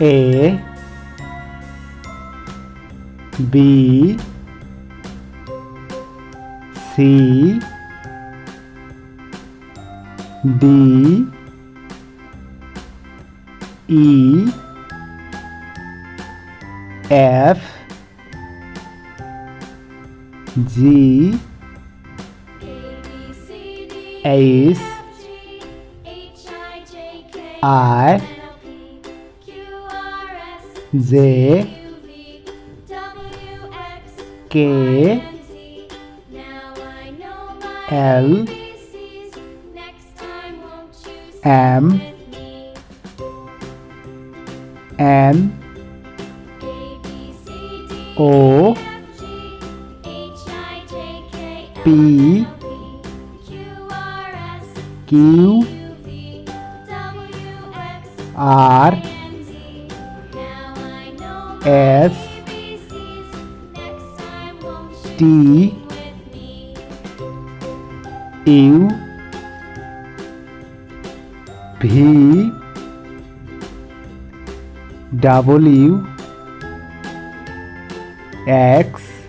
A B C D E F G H I J K L M N O P Q R S T U V W X